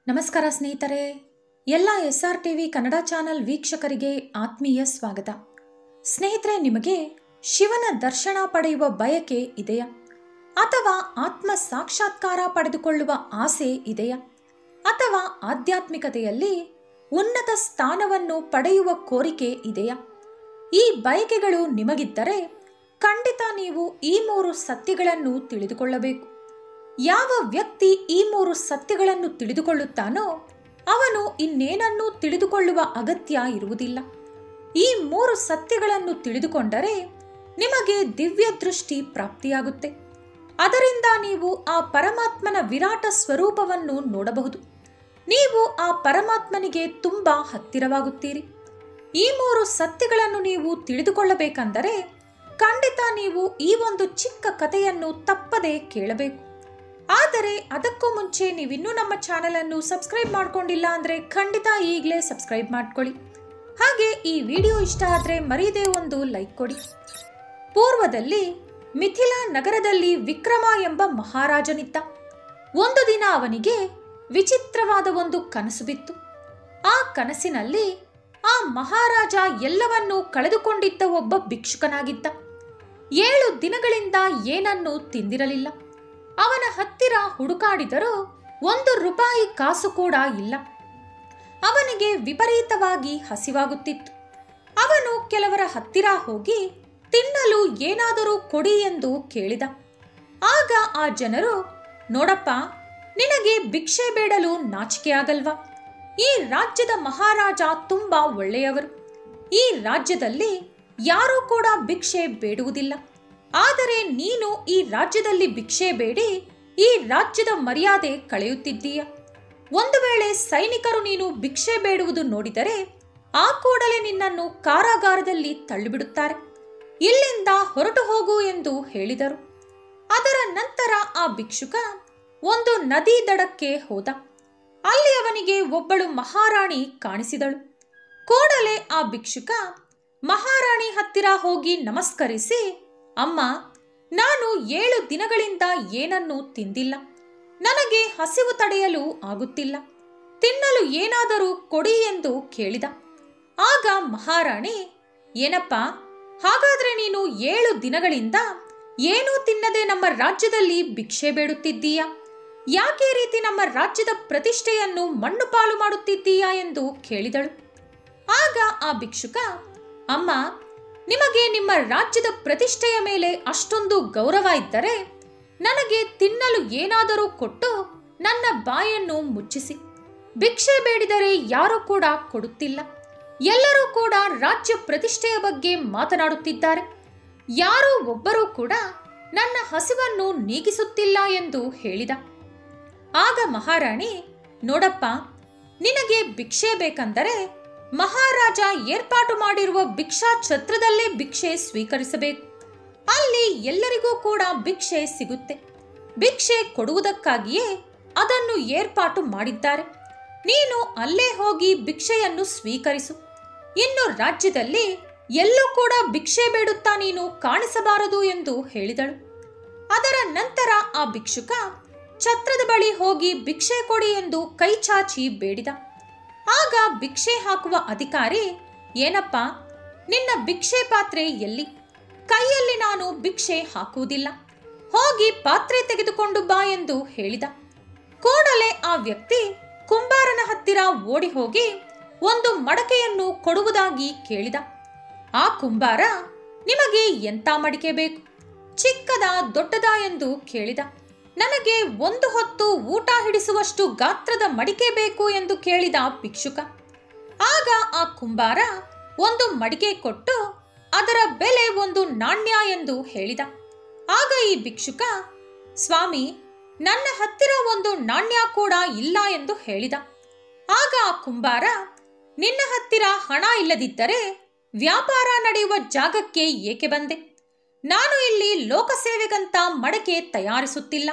ನಮಸ್ಕಾರ ಸ್ನೇಹಿತರೆ, ಎಲ್ಲ SR TV ಕನ್ನಡ ಚಾನೆಲ್ ವೀಕ್ಷಕರಿಗೆ ಆತ್ಮೀಯ ಸ್ವಾಗತ. ಸ್ನೇಹಿತರೆ, ನಿಮಗೆ ಶಿವನ ದರ್ಶನ ಪಡೆಯುವ ಬಯಕೆ ಇದೆಯಾ? ಅಥವಾ ಆತ್ಮ ಸಾಕ್ಷಾತ್ಕಾರ ಪಡೆದುಕೊಳ್ಳುವ ಆಸೆ ಇದೆಯಾ? ಅಥವಾ ಆಧ್ಯಾತ್ಮಿಕತೆಯಲ್ಲಿ ಉನ್ನತ ಸ್ಥಾನವನ್ನು ಪಡೆಯುವ ಕೋರಿಕೆ ಇದೆಯಾ? ಈ ಬಯಕೆಗಳು ನಿಮಗಿದ್ದರೆ ಖಂಡಿತ ನೀವು ಈ 3 ಸತ್ಯಗಳನ್ನು ತಿಳಿದುಕೊಳ್ಳಬೇಕು. ಯಾವ ವ್ಯಕ್ತಿ ಈ 3 ಸತ್ಯಗಳನ್ನು ತಿಳಿದುಕೊಳ್ಳುತ್ತಾನೋ ಅವನು ಇನ್ನೇನನ್ನೂ ತಿಳಿದುಕೊಳ್ಳುವ ಅಗತ್ಯ ಇರುವುದಿಲ್ಲ. ಈ 3 ಸತ್ಯಗಳನ್ನು ತಿಳಿದುಕೊಂಡರೆ ನಿಮಗೆ ದಿವ್ಯ ದೃಷ್ಟಿ ಪ್ರಾಪ್ತಿಯಾಗುತ್ತೆ. ಅದರಿಂದ ನೀವು ಆ ಪರಮಾತ್ಮನ ವಿರಾಟ ಸ್ವರೂಪವನ್ನು ನೋಡಬಹುದು. ನೀವು ಆ ಪರಮಾತ್ಮನಿಗೆ ತುಂಬಾ ಹತ್ತಿರವಾಗುತ್ತೀರಿ. ಈ 3 ಸತ್ಯಗಳನ್ನು ನೀವು ತಿಳಿದುಕೊಳ್ಳಬೇಕೆಂದರೆ ಖಂಡಿತ ನೀವು ಈ ಒಂದು ಚಿಕ್ಕ ಕಥೆಯನ್ನು ತಪ್ಪದೆ ಕೇಳಬೇಕು. ಆದರೆ ಅದಕ್ಕೂ ಮುಂಚೆ ನೀವಿನ್ನೂ ನಮ್ಮ ಚಾನೆಲ್ ಅನ್ನು ಸಬ್ಸ್ಕ್ರೈಬ್ ಮಾಡ್ಕೊಂಡಿಲ್ಲ ಅಂದರೆ ಖಂಡಿತ ಈಗಲೇ ಸಬ್ಸ್ಕ್ರೈಬ್ ಮಾಡ್ಕೊಳ್ಳಿ. ಹಾಗೆ ಈ ವಿಡಿಯೋ ಇಷ್ಟ ಆದರೆ ಮರೀದೇ ಒಂದು ಲೈಕ್ ಕೊಡಿ. ಪೂರ್ವದಲ್ಲಿ ಮಿಥಿಲಾ ನಗರದಲ್ಲಿ ವಿಕ್ರಮ ಎಂಬ ಮಹಾರಾಜನಿದ್ದ. ಒಂದು ದಿನ ಅವನಿಗೆ ವಿಚಿತ್ರವಾದ ಒಂದು ಕನಸು ಬಿತ್ತು. ಆ ಕನಸಿನಲ್ಲಿ ಆ ಮಹಾರಾಜ ಎಲ್ಲವನ್ನೂ ಕಳೆದುಕೊಂಡಿದ್ದ ಒಬ್ಬ ಭಿಕ್ಷುಕನಾಗಿದ್ದ. 7 ದಿನಗಳಿಂದ ಏನನ್ನೂ ತಿಂದಿರಲಿಲ್ಲ. ಅವನ ಹತ್ತಿರ ಹುಡುಕಾಡಿದರೂ 1 ರೂಪಾಯಿ ಕಾಸು ಕೂಡ ಇಲ್ಲ. ಅವನಿಗೆ ವಿಪರೀತವಾಗಿ ಹಸಿವಾಗುತ್ತಿತ್ತು. ಅವನು ಕೆಲವರ ಹತ್ತಿರ ಹೋಗಿ ತಿನ್ನಲು ಏನಾದರೂ ಕೊಡಿ ಎಂದು ಕೇಳಿದ. ಆಗ ಆ ಜನರು, ನೋಡಪ್ಪ, ನಿನಗೆ ಭಿಕ್ಷೆ ಬೇಡಲು ನಾಚಿಕೆಯಾಗಲ್ವಾ? ಈ ರಾಜ್ಯದ ಮಹಾರಾಜ ತುಂಬಾ ಒಳ್ಳೆಯವರು. ಈ ರಾಜ್ಯದಲ್ಲಿ ಯಾರೂ ಕೂಡ ಭಿಕ್ಷೆ ಬೇಡುವುದಿಲ್ಲ. ಆದರೆ ನೀನು ಈ ರಾಜ್ಯದಲ್ಲಿ ಭಿಕ್ಷೆ ಬೇಡಿ ಈ ರಾಜ್ಯದ ಮರ್ಯಾದೆ ಕಳೆಯುತ್ತಿದ್ದೀಯ. ಒಂದು ವೇಳೆ ಸೈನಿಕರು ನೀನು ಭಿಕ್ಷೆ ಬೇಡುವುದು ನೋಡಿದರೆ ಆ ಕೂಡಲೇ ನಿನ್ನನ್ನು ಕಾರಾಗಾರದಲ್ಲಿ ತಳ್ಳಿಬಿಡುತ್ತಾರೆ. ಇಲ್ಲಿಂದ ಹೊರಟು ಹೋಗು ಎಂದು ಹೇಳಿದರು. ಅದರ ನಂತರ ಆ ಭಿಕ್ಷುಕ ಒಂದು ನದಿ ದಡಕ್ಕೆ ಹೋದ. ಅಲ್ಲಿ ಅವನಿಗೆ ಒಬ್ಬಳು ಮಹಾರಾಣಿ ಕಾಣಿಸಿದಳು. ಕೂಡಲೇ ಆ ಭಿಕ್ಷುಕ ಮಹಾರಾಣಿ ಹತ್ತಿರ ಹೋಗಿ ನಮಸ್ಕರಿಸಿ, ಅಮ್ಮ, ನಾನು 7 ದಿನಗಳಿಂದ ಏನನ್ನೂ ತಿಂದಿಲ್ಲ. ನನಗೆ ಹಸಿವು ತಡೆಯಲು ಆಗುತ್ತಿಲ್ಲ. ತಿನ್ನಲು ಏನಾದರೂ ಕೊಡಿ ಎಂದು ಕೇಳಿದ. ಆಗ ಮಹಾರಾಣಿ, ಏನಪ್ಪ, ಹಾಗಾದ್ರೆ ನೀನು 7 ದಿನಗಳಿಂದ ಏನೂ ತಿನ್ನದೆ ನಮ್ಮ ರಾಜ್ಯದಲ್ಲಿ ಭಿಕ್ಷೆ ಬೇಡುತ್ತಿದ್ದೀಯಾ? ಯಾಕೆ ರೀತಿ ನಮ್ಮ ರಾಜ್ಯದ ಪ್ರತಿಷ್ಠೆಯನ್ನು ಮಣ್ಣು ಪಾಲು ಮಾಡುತ್ತಿದ್ದೀಯಾ ಎಂದು ಕೇಳಿದಳು. ಆಗ ಆ ಭಿಕ್ಷುಕ, ಅಮ್ಮ, ನಿಮಗೆ ನಿಮ್ಮ ರಾಜ್ಯದ ಪ್ರತಿಷ್ಠೆಯ ಮೇಲೆ ಅಷ್ಟೊಂದು ಗೌರವ ಇದ್ದರೆ ನನಗೆ ತಿನ್ನಲು ಏನಾದರೂ ಕೊಟ್ಟು ನನ್ನ ಬಾಯನ್ನು ಮುಚ್ಚಿಸಿ. ಭಿಕ್ಷೆ ಬೇಡಿದರೆ ಯಾರೂ ಕೂಡ ಕೊಡುತ್ತಿಲ್ಲ. ಎಲ್ಲರೂ ಕೂಡ ರಾಜ್ಯ ಪ್ರತಿಷ್ಠೆಯ ಬಗ್ಗೆ ಮಾತನಾಡುತ್ತಿದ್ದಾರೆ. ಯಾರೂ ಒಬ್ಬರೂ ಕೂಡ ನನ್ನ ಹಸಿವನ್ನು ನೀಗಿಸುತ್ತಿಲ್ಲ ಎಂದು ಹೇಳಿದ. ಆಗ ಮಹಾರಾಣಿ, ನೋಡಪ್ಪ, ನಿನಗೆ ಭಿಕ್ಷೆ ಬೇಕೆಂದರೆ ಮಹಾರಾಜ ಏರ್ಪಾಟು ಮಾಡಿರುವ ಭಿಕ್ಷಾ ಛತ್ರದಲ್ಲೇ ಭಿಕ್ಷೆ ಸ್ವೀಕರಿಸಬೇಕು. ಅಲ್ಲಿ ಎಲ್ಲರಿಗೂ ಕೂಡ ಭಿಕ್ಷೆ ಸಿಗುತ್ತೆ. ಭಿಕ್ಷೆ ಕೊಡುವುದಕ್ಕಾಗಿಯೇ ಅದನ್ನು ಏರ್ಪಾಟು ಮಾಡಿದ್ದಾರೆ. ನೀನು ಅಲ್ಲೇ ಹೋಗಿ ಭಿಕ್ಷೆಯನ್ನು ಸ್ವೀಕರಿಸು. ಇನ್ನು ರಾಜ್ಯದಲ್ಲಿ ಎಲ್ಲೂ ಕೂಡ ಭಿಕ್ಷೆ ಬೇಡುತ್ತಾ ನೀನು ಕಾಣಿಸಬಾರದು ಎಂದು ಹೇಳಿದಳು. ಅದರ ನಂತರ ಆ ಭಿಕ್ಷುಕ ಛತ್ರದ ಬಳಿ ಹೋಗಿ ಭಿಕ್ಷೆ ಕೊಡಿ ಎಂದು ಕೈ ಚಾಚಿ ಬೇಡಿದ. ಆಗ ಭಿಕ್ಷೆ ಹಾಕುವ ಅಧಿಕಾರಿ, ಏನಪ್ಪ, ನಿನ್ನ ಭಿಕ್ಷೆ ಪಾತ್ರೆ ಎಲ್ಲಿ? ಕೈಯಲ್ಲಿ ನಾನು ಭಿಕ್ಷೆ ಹಾಕುವುದಿಲ್ಲ. ಹೋಗಿ ಪಾತ್ರೆ ತೆಗೆದುಕೊಂಡು ಬಾ ಎಂದು ಹೇಳಿದ. ಕೂಡಲೇ ಆ ವ್ಯಕ್ತಿ ಕುಂಬಾರನ ಹತ್ತಿರ ಓಡಿ ಹೋಗಿ ಒಂದು ಮಡಕೆಯನ್ನು ಕೊಡುವುದಾಗಿ ಕೇಳಿದ. ಆ ಕುಂಬಾರ, ನಿಮಗೆ ಎಂಥ ಮಡಿಕೆ ಬೇಕು? ಚಿಕ್ಕದ ದೊಡ್ಡದ ಎಂದು ಕೇಳಿದ. ನನಗೆ 1 ಹೊತ್ತು ಊಟ ಹಿಡಿಸುವಷ್ಟು ಗಾತ್ರದ ಮಡಿಕೆ ಬೇಕು ಎಂದು ಕೇಳಿದ ಭಿಕ್ಷುಕ. ಆಗ ಆ ಕುಂಬಾರ ಒಂದು ಮಡಿಕೆ ಕೊಟ್ಟು ಅದರ ಬೆಲೆ 1 ನಾಣ್ಯ ಎಂದು ಹೇಳಿದ. ಆಗ ಈ ಭಿಕ್ಷುಕ, ಸ್ವಾಮಿ, ನನ್ನ ಹತ್ತಿರ 1 ನಾಣ್ಯ ಕೂಡ ಇಲ್ಲ ಎಂದು ಹೇಳಿದ. ಆಗ ಆ ಕುಂಬಾರ, ನಿನ್ನ ಹತ್ತಿರ ಹಣ ಇಲ್ಲದಿದ್ದರೆ ವ್ಯಾಪಾರ ನಡೆಯುವ ಜಾಗಕ್ಕೆ ಏಕೆ ಬಂದೆ? ನಾನು ಇಲ್ಲಿ ಲೋಕಸೇವೆಗಂತ ಮಡಕೆ ತಯಾರಿಸುತ್ತಿಲ್ಲ.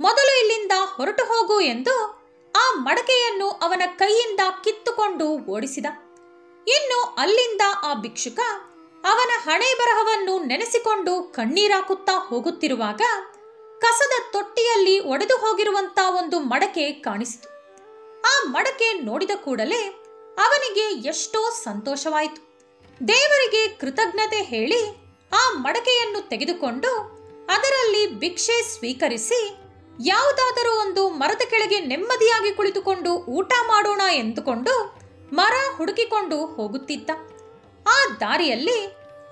ಮೊದಲು ಇಲ್ಲಿಂದ ಹೊರಟು ಹೋಗು ಎಂದು ಆ ಮಡಕೆಯನ್ನು ಅವನ ಕೈಯಿಂದ ಕಿತ್ತುಕೊಂಡು ಓಡಿಸಿದ. ಇನ್ನು ಅಲ್ಲಿಂದ ಆ ಭಿಕ್ಷುಕ ಅವನ ಹಣೆ ಬರಹವನ್ನು ನೆನೆಸಿಕೊಂಡು ಕಣ್ಣೀರಾಕುತ್ತಾ ಹೋಗುತ್ತಿರುವಾಗ ಕಸದ ತೊಟ್ಟಿಯಲ್ಲಿ ಒಡೆದು ಹೋಗಿರುವಂತ ಒಂದು ಮಡಕೆ ಕಾಣಿಸಿತು. ಆ ಮಡಕೆ ನೋಡಿದ ಕೂಡಲೇ ಅವನಿಗೆ ಎಷ್ಟೋ ಸಂತೋಷವಾಯಿತು. ದೇವರಿಗೆ ಕೃತಜ್ಞತೆ ಹೇಳಿ ಆ ಮಡಕೆಯನ್ನು ತೆಗೆದುಕೊಂಡು ಅದರಲ್ಲಿ ಭಿಕ್ಷೆ ಸ್ವೀಕರಿಸಿ ಯಾವುದಾದರೂ ಒಂದು ಮರದ ಕೆಳಗೆ ನೆಮ್ಮದಿಯಾಗಿ ಕುಳಿತುಕೊಂಡು ಊಟ ಮಾಡೋಣ ಎಂದುಕೊಂಡು ಮರ ಹುಡುಕಿಕೊಂಡು ಹೋಗುತ್ತಿದ್ದ. ಆ ದಾರಿಯಲ್ಲಿ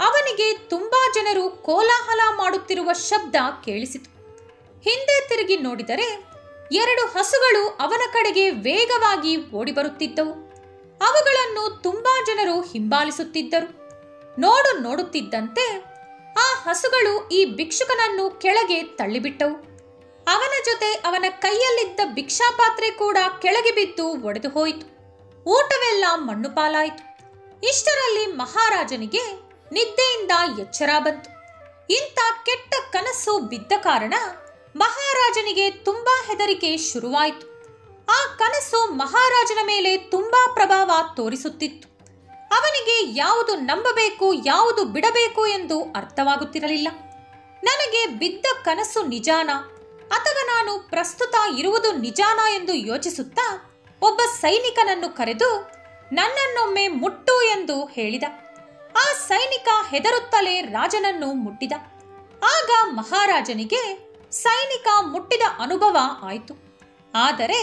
ಅವನಿಗೆ ತುಂಬಾ ಜನರು ಕೋಲಾಹಲ ಮಾಡುತ್ತಿರುವ ಶಬ್ದ ಕೇಳಿಸಿತು. ಹಿಂದೆ ತಿರುಗಿ ನೋಡಿದರೆ 2 ಹಸುಗಳು ಅವನ ಕಡೆಗೆ ವೇಗವಾಗಿ ಓಡಿ ಬರುತ್ತಿದ್ದವು. ಅವುಗಳನ್ನು ತುಂಬಾ ಜನರು ಹಿಂಬಾಲಿಸುತ್ತಿದ್ದರು. ನೋಡುತ್ತಿದ್ದಂತೆ ಆ ಹಸುಗಳು ಈ ಭಿಕ್ಷುಕನನ್ನು ಕೆಳಗೆ ತಳ್ಳಿಬಿಟ್ಟವು. ಅವನ ಜೊತೆ ಅವನ ಕೈಯಲ್ಲಿದ್ದ ಭಿಕ್ಷಾಪಾತ್ರೆ ಕೂಡ ಕೆಳಗೆ ಬಿದ್ದು ಒಡೆದು ಹೋಯಿತು. ಊಟವೆಲ್ಲ ಮಣ್ಣು ಪಾಲಾಯಿತು. ಇಷ್ಟರಲ್ಲಿ ಮಹಾರಾಜನಿಗೆ ನಿದ್ದೆಯಿಂದ ಎಚ್ಚರ ಬಂತು. ಇಂಥ ಕೆಟ್ಟ ಕನಸು ಬಿದ್ದ ಕಾರಣ ಮಹಾರಾಜನಿಗೆ ತುಂಬಾ ಹೆದರಿಕೆ ಶುರುವಾಯಿತು. ಆ ಕನಸು ಮಹಾರಾಜನ ಮೇಲೆ ತುಂಬಾ ಪ್ರಭಾವ ತೋರಿಸುತ್ತಿತ್ತು. ಅವನಿಗೆ ಯಾವುದು ನಂಬಬೇಕು ಯಾವುದು ಬಿಡಬೇಕು ಎಂದು ಅರ್ಥವಾಗುತ್ತಿರಲಿಲ್ಲ. ನನಗೆ ಬಿದ್ದ ಕನಸು ನಿಜಾನ ಅಥವಾ ನಾನು ಪ್ರಸ್ತುತ ಇರುವುದು ನಿಜಾನ ಎಂದು ಯೋಚಿಸುತ್ತಾ ಒಬ್ಬ ಸೈನಿಕನನ್ನು ಕರೆದು ನನ್ನನ್ನೊಮ್ಮೆ ಮುಟ್ಟು ಎಂದು ಹೇಳಿದ. ಆ ಸೈನಿಕ ಹೆದರುತ್ತಲೇ ರಾಜನನ್ನು ಮುಟ್ಟಿದ. ಆಗ ಮಹಾರಾಜನಿಗೆ ಸೈನಿಕ ಮುಟ್ಟಿದ ಅನುಭವ ಆಯಿತು. ಆದರೆ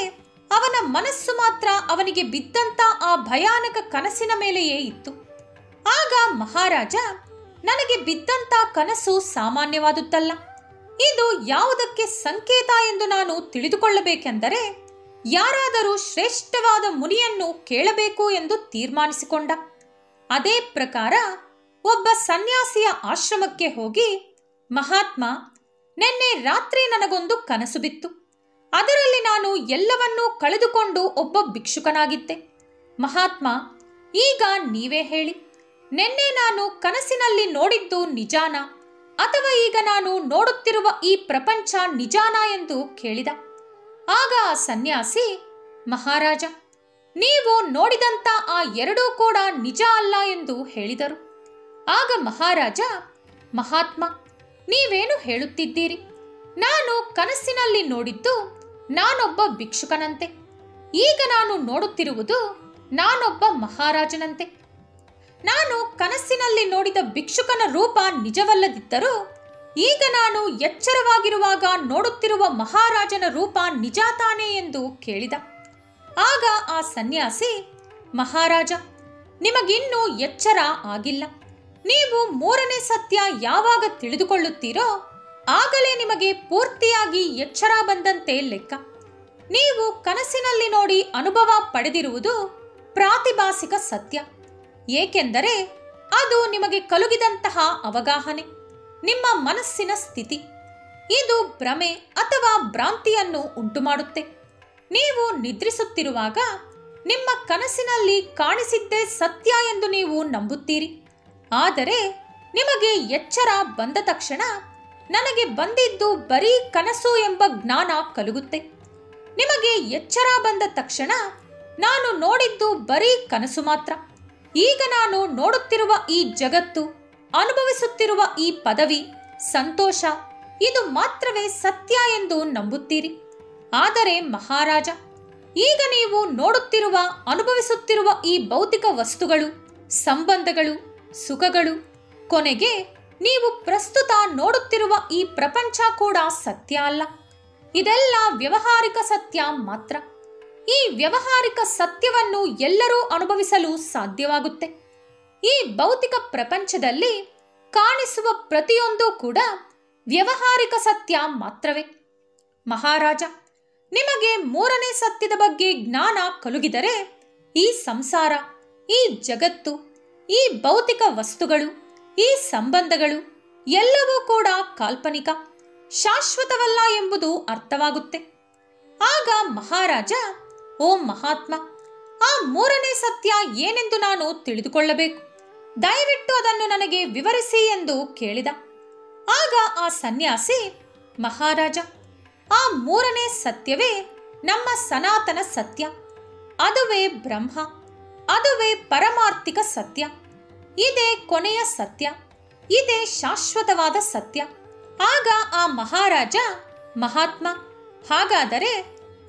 ಅವನ ಮನಸ್ಸು ಮಾತ್ರ ಅವನಿಗೆ ಬಿದ್ದಂತ ಆ ಭಯಾನಕ ಕನಸಿನ ಮೇಲೆಯೇ ಇತ್ತು. ಆಗ ಮಹಾರಾಜ, ನನಗೆ ಬಿದ್ದಂತ ಕನಸು ಸಾಮಾನ್ಯವಾದುದಲ್ಲ. ಇದು ಯಾವುದಕ್ಕೆ ಸಂಕೇತ ಎಂದು ನಾನು ತಿಳಿದುಕೊಳ್ಳಬೇಕೆಂದರೆ ಯಾರಾದರೂ ಶ್ರೇಷ್ಠವಾದ ಮುನಿಯನ್ನು ಕೇಳಬೇಕು ಎಂದು ತೀರ್ಮಾನಿಸಿಕೊಂಡ. ಅದೇ ಪ್ರಕಾರ ಒಬ್ಬ ಸನ್ಯಾಸಿಯ ಆಶ್ರಮಕ್ಕೆ ಹೋಗಿ, ಮಹಾತ್ಮ, ನಿನ್ನೆ ರಾತ್ರಿ ನನಗೊಂದು ಕನಸು ಬಿತ್ತು. ಅದರಲ್ಲಿ ನಾನು ಎಲ್ಲವನ್ನೂ ಕಳೆದುಕೊಂಡು ಒಬ್ಬ ಭಿಕ್ಷುಕನಾಗಿದ್ದೆ. ಮಹಾತ್ಮ, ಈಗ ನೀವೇ ಹೇಳಿ, ನಿನ್ನೆ ನಾನು ಕನಸಿನಲ್ಲಿ ನೋಡಿದ್ದು ನಿಜಾನ ಅಥವಾ ಈಗ ನಾನು ನೋಡುತ್ತಿರುವ ಈ ಪ್ರಪಂಚ ನಿಜಾನ ಎಂದು ಕೇಳಿದ. ಆಗ ಆ ಸನ್ಯಾಸಿ, ಮಹಾರಾಜ, ನೀವು ನೋಡಿದಂತ ಆ ಎರಡೂ ಕೂಡ ನಿಜ ಅಲ್ಲ ಎಂದು ಹೇಳಿದರು. ಆಗ ಮಹಾರಾಜ, ಮಹಾತ್ಮ, ನೀವೇನು ಹೇಳುತ್ತಿದ್ದೀರಿ? ನಾನು ಕನಸಿನಲ್ಲಿ ನೋಡಿದ್ದು ನಾನೊಬ್ಬ ಭಿಕ್ಷುಕನಂತೆ. ಈಗ ನಾನು ನೋಡುತ್ತಿರುವುದು ನಾನೊಬ್ಬ ಮಹಾರಾಜನಂತೆ. ನಾನು ಕನಸಿನಲ್ಲಿ ನೋಡಿದ ಭಿಕ್ಷುಕನ ರೂಪ ನಿಜವಲ್ಲದಿದ್ದರೂ ಈಗ ನಾನು ಎಚ್ಚರವಾಗಿರುವಾಗ ನೋಡುತ್ತಿರುವ ಮಹಾರಾಜನ ರೂಪ ನಿಜ ತಾನೇ ಎಂದು ಕೇಳಿದ. ಆಗ ಆ ಸನ್ಯಾಸಿ, ಮಹಾರಾಜ, ನಿಮಗಿನ್ನೂ ಎಚ್ಚರ ಆಗಿಲ್ಲ. ನೀವು 3ನೇ ಸತ್ಯ ಯಾವಾಗ ತಿಳಿದುಕೊಳ್ಳುತ್ತೀರೋ ಆಗಲೇ ನಿಮಗೆ ಪೂರ್ತಿಯಾಗಿ ಎಚ್ಚರ ಬಂದಂತೆ ಲೆಕ್ಕ. ನೀವು ಕನಸಿನಲ್ಲಿ ನೋಡಿ ಅನುಭವ ಪಡೆದಿರುವುದು ಪ್ರಾತಿಭಾಸಿಕ ಸತ್ಯ. ಏಕೆಂದರೆ ಅದು ನಿಮಗೆ ಕಲುಗಿದಂತಹ ಅವಗಾಹನೆ, ನಿಮ್ಮ ಮನಸ್ಸಿನ ಸ್ಥಿತಿ. ಇದು ಭ್ರಮೆ ಅಥವಾ ಭ್ರಾಂತಿಯನ್ನು ಉಂಟುಮಾಡುತ್ತೆ. ನೀವು ನಿದ್ರಿಸುತ್ತಿರುವಾಗ ನಿಮ್ಮ ಕನಸಿನಲ್ಲಿ ಕಾಣಿಸಿದ್ದೇ ಸತ್ಯ ಎಂದು ನೀವು ನಂಬುತ್ತೀರಿ. ಆದರೆ ನಿಮಗೆ ಎಚ್ಚರ ಬಂದ ತಕ್ಷಣ ನನಗೆ ಬಂದಿದ್ದು ಬರೀ ಕನಸು ಎಂಬ ಜ್ಞಾನ ಕಲುಗುತ್ತೆ. ನಿಮಗೆ ಎಚ್ಚರ ಬಂದ ತಕ್ಷಣ ನಾನು ನೋಡಿದ್ದು ಬರೀ ಕನಸು ಮಾತ್ರ. ಈಗ ನಾನು ನೋಡುತ್ತಿರುವ ಈ ಜಗತ್ತು, ಅನುಭವಿಸುತ್ತಿರುವ ಈ ಪದವಿ, ಸಂತೋಷ, ಇದು ಮಾತ್ರವೇ ಸತ್ಯ ಎಂದು ನಂಬುತ್ತೀರಿ. ಆದರೆ ಮಹಾರಾಜ, ಈಗ ನೀವು ನೋಡುತ್ತಿರುವ ಅನುಭವಿಸುತ್ತಿರುವ ಈ ಭೌತಿಕ ವಸ್ತುಗಳು, ಸಂಬಂಧಗಳು, ಸುಖಗಳು, ಕೊನೆಗೆ ನೀವು ಪ್ರಸ್ತುತ ನೋಡುತ್ತಿರುವ ಈ ಪ್ರಪಂಚ ಕೂಡ ಸತ್ಯ ಅಲ್ಲ. ಇದೆಲ್ಲ ವ್ಯಾವಹಾರಿಕ ಸತ್ಯ ಮಾತ್ರ. ಈ ವ್ಯಾವಹಾರಿಕ ಸತ್ಯವನ್ನು ಎಲ್ಲರೂ ಅನುಭವಿಸಲು ಸಾಧ್ಯವಾಗುತ್ತೆ. ಈ ಭೌತಿಕ ಪ್ರಪಂಚದಲ್ಲಿ ಕಾಣಿಸುವ ಪ್ರತಿಯೊಂದು ಕೂಡ ವ್ಯಾವಹಾರಿಕ ಸತ್ಯ ಮಾತ್ರವೇ. ಮಹಾರಾಜ, ನಿಮಗೆ 3ನೇ ಸತ್ಯದ ಬಗ್ಗೆ ಜ್ಞಾನ ಕಲುಗಿದರೆ ಈ ಸಂಸಾರ, ಈ ಜಗತ್ತು, ಈ ಭೌತಿಕ ವಸ್ತುಗಳು, ಈ ಸಂಬಂಧಗಳು ಎಲ್ಲವೂ ಕೂಡ ಕಾಲ್ಪನಿಕ, ಶಾಶ್ವತವಲ್ಲ ಎಂಬುದು ಅರ್ಥವಾಗುತ್ತೆ. ಆಗ ಮಹಾರಾಜ, ಓ ಮಹಾತ್ಮ, ಆ 3ನೇ ಸತ್ಯ ಏನೆಂದು ನಾನು ತಿಳಿದುಕೊಳ್ಳಬೇಕು. ದಯವಿಟ್ಟು ಅದನ್ನು ನನಗೆ ವಿವರಿಸಿ ಎಂದು ಕೇಳಿದ. ಆಗ ಆ ಸನ್ಯಾಸಿ, ಮಹಾರಾಜ, ಆ 3ನೇ ಸತ್ಯವೇ ನಮ್ಮ ಸನಾತನ ಸತ್ಯ. ಅದುವೇ ಬ್ರಹ್ಮ, ಅದುವೇ ಪರಮಾರ್ಥಿಕ ಸತ್ಯ. ಇದೇ ಕೊನೆಯ ಸತ್ಯ, ಇದೇ ಶಾಶ್ವತವಾದ ಸತ್ಯ. ಆಗ ಆ ಮಹಾರಾಜ, ಮಹಾತ್ಮ, ಹಾಗಾದರೆ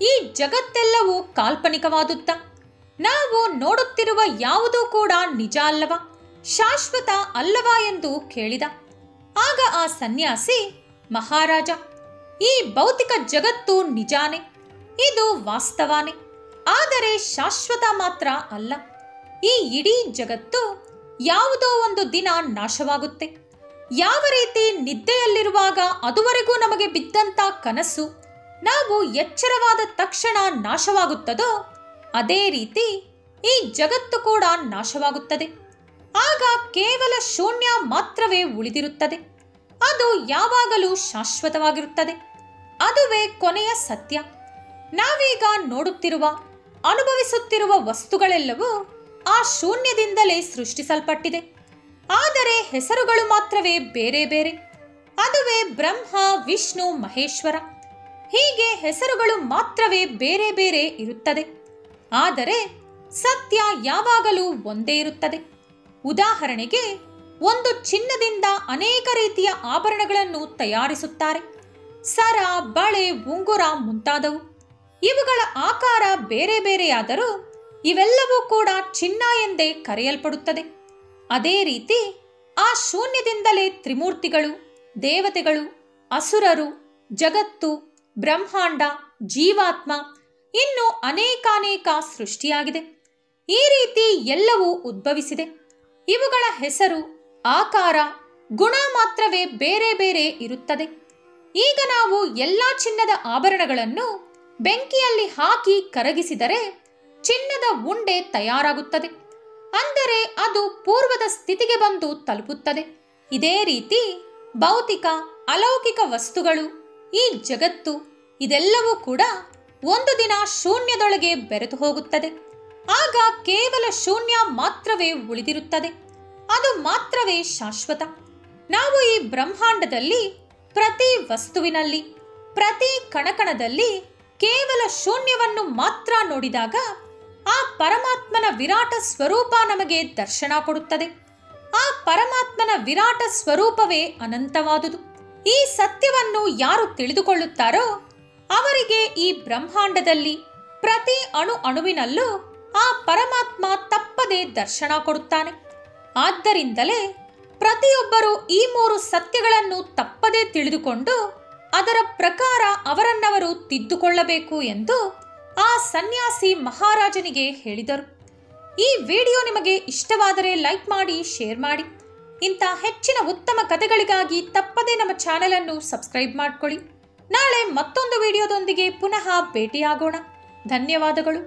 ಈ ಜಗತ್ತೆಲ್ಲವೂ ಕಾಲ್ಪನಿಕವಾದುತ್ತಾ? ನಾವು ನೋಡುತ್ತಿರುವ ಯಾವುದೂ ಕೂಡ ನಿಜ ಅಲ್ಲವಾ, ಶಾಶ್ವತ ಅಲ್ಲವಾ ಎಂದು ಕೇಳಿದ. ಆಗ ಆ ಸನ್ಯಾಸಿ, ಮಹಾರಾಜ, ಈ ಭೌತಿಕ ಜಗತ್ತು ನಿಜಾನೇ, ಇದು ವಾಸ್ತವಾನೇ, ಆದರೆ ಶಾಶ್ವತ ಮಾತ್ರ ಅಲ್ಲ. ಈ ಇಡೀ ಜಗತ್ತು ಯಾವುದೋ ಒಂದು ದಿನ ನಾಶವಾಗುತ್ತೆ. ಯಾವ ರೀತಿ ನಿದ್ದೆಯಲ್ಲಿರುವಾಗ ಅದುವರೆಗೂ ನಮಗೆ ಬಿದ್ದಂತ ಕನಸು ನಾವು ಎಚ್ಚರವಾದ ತಕ್ಷಣ ನಾಶವಾಗುತ್ತದೋ, ಅದೇ ರೀತಿ ಈ ಜಗತ್ತು ಕೂಡ ನಾಶವಾಗುತ್ತದೆ. ಆಗ ಕೇವಲ ಶೂನ್ಯ ಮಾತ್ರವೇ ಉಳಿದಿರುತ್ತದೆ. ಅದು ಯಾವಾಗಲೂ ಶಾಶ್ವತವಾಗಿರುತ್ತದೆ. ಅದುವೇ ಕೊನೆಯ ಸತ್ಯ. ನಾವೀಗ ನೋಡುತ್ತಿರುವ, ಅನುಭವಿಸುತ್ತಿರುವ ವಸ್ತುಗಳೆಲ್ಲವೂ ಆ ಶೂನ್ಯದಿಂದಲೇ ಸೃಷ್ಟಿಸಲ್ಪಟ್ಟಿದೆ. ಆದರೆ ಹೆಸರುಗಳು ಮಾತ್ರವೇ ಬೇರೆ ಬೇರೆ. ಅದುವೇ ಬ್ರಹ್ಮ, ವಿಷ್ಣು, ಮಹೇಶ್ವರ. ಹೀಗೆ ಹೆಸರುಗಳು ಮಾತ್ರವೇ ಬೇರೆ ಬೇರೆ ಇರುತ್ತದೆ. ಆದರೆ ಸತ್ಯ ಯಾವಾಗಲೂ ಒಂದೇ ಇರುತ್ತದೆ. ಉದಾಹರಣೆಗೆ, ಒಂದು ಚಿನ್ನದಿಂದ ಅನೇಕ ರೀತಿಯ ಆಭರಣಗಳನ್ನು ತಯಾರಿಸುತ್ತಾರೆ. ಸರ, ಬಳೆ, ಉಂಗುರ ಮುಂತಾದವು. ಇವುಗಳ ಆಕಾರ ಬೇರೆ ಬೇರೆಯಾದರೂ ಇವೆಲ್ಲವೂ ಕೂಡ ಚಿನ್ನ ಎಂದೇ ಕರೆಯಲ್ಪಡುತ್ತದೆ. ಅದೇ ರೀತಿ ಆ ಶೂನ್ಯದಿಂದಲೇ ತ್ರಿಮೂರ್ತಿಗಳು, ದೇವತೆಗಳು, ಅಸುರರು, ಜಗತ್ತು, ಬ್ರಹ್ಮಾಂಡ, ಜೀವಾತ್ಮ, ಇನ್ನು ಅನೇಕಾನೇಕ ಸೃಷ್ಟಿಯಾಗಿದೆ. ಈ ರೀತಿ ಎಲ್ಲವೂ ಉದ್ಭವಿಸಿದೆ. ಇವುಗಳ ಹೆಸರು, ಆಕಾರ, ಗುಣ ಮಾತ್ರವೇ ಬೇರೆ ಬೇರೆ ಇರುತ್ತದೆ. ಈಗ ನಾವು ಎಲ್ಲ ಚಿನ್ನದ ಆಭರಣಗಳನ್ನು ಬೆಂಕಿಯಲ್ಲಿ ಹಾಕಿ ಕರಗಿಸಿದರೆ ಚಿನ್ನದ ಉಂಡೆ ತಯಾರಾಗುತ್ತದೆ. ಅಂದರೆ ಅದು ಪೂರ್ವದ ಸ್ಥಿತಿಗೆ ಬಂದು ತಲುಪುತ್ತದೆ. ಇದೇ ರೀತಿ ಭೌತಿಕ, ಅಲೌಕಿಕ ವಸ್ತುಗಳು, ಈ ಜಗತ್ತು, ಇದೆಲ್ಲವೂ ಕೂಡ ಒಂದು ದಿನ ಶೂನ್ಯದೊಳಗೆ ಬೆರೆತು ಹೋಗುತ್ತದೆ. ಆಗ ಕೇವಲ ಶೂನ್ಯ ಮಾತ್ರವೇ ಉಳಿದಿರುತ್ತದೆ. ಅದು ಮಾತ್ರವೇ ಶಾಶ್ವತ. ನಾವು ಈ ಬ್ರಹ್ಮಾಂಡದಲ್ಲಿ ಪ್ರತಿ ವಸ್ತುವಿನಲ್ಲಿ, ಪ್ರತಿ ಕಣಕಣದಲ್ಲಿ ಕೇವಲ ಶೂನ್ಯವನ್ನು ಮಾತ್ರ ನೋಡಿದಾಗ ಆ ಪರಮಾತ್ಮನ ವಿರಾಟ ಸ್ವರೂಪ ನಮಗೆ ದರ್ಶನ ಕೊಡುತ್ತದೆ. ಆ ಪರಮಾತ್ಮನ ವಿರಾಟ ಸ್ವರೂಪವೇ ಅನಂತವಾದುದು. ಈ ಸತ್ಯವನ್ನು ಯಾರು ತಿಳಿದುಕೊಳ್ಳುತ್ತಾರೋ ಅವರಿಗೆ ಈ ಬ್ರಹ್ಮಾಂಡದಲ್ಲಿ ಪ್ರತಿ ಅಣು ಅಣುವಿನಲ್ಲೂ ಆ ಪರಮಾತ್ಮ ತಪ್ಪದೆ ದರ್ಶನ ಕೊಡುತ್ತಾನೆ. ಆದ್ದರಿಂದಲೇ ಪ್ರತಿಯೊಬ್ಬರು ಈ 3 ಸತ್ಯಗಳನ್ನು ತಪ್ಪದೇ ತಿಳಿದುಕೊಂಡು ಅದರ ಪ್ರಕಾರ ಅವರನ್ನವರು ತಿದ್ದುಕೊಳ್ಳಬೇಕು ಎಂದು ಆ ಸನ್ಯಾಸಿ ಮಹಾರಾಜನಿಗೆ ಹೇಳಿದರು. ಈ ವಿಡಿಯೋ ನಿಮಗೆ ಇಷ್ಟವಾದರೆ ಲೈಕ್ ಮಾಡಿ, ಶೇರ್ ಮಾಡಿ. ಇಂಥ ಹೆಚ್ಚಿನ ಉತ್ತಮ ಕಥೆಗಳಿಗಾಗಿ ತಪ್ಪದೇ ನಮ್ಮ ಚಾನೆಲ್ ಅನ್ನು ಸಬ್ಸ್ಕ್ರೈಬ್ ಮಾಡಿಕೊಳ್ಳಿ. ನಾಳೆ ಮತ್ತೊಂದು ವಿಡಿಯೋದೊಂದಿಗೆ ಪುನಃ ಭೇಟಿಯಾಗೋಣ. ಧನ್ಯವಾದಗಳು.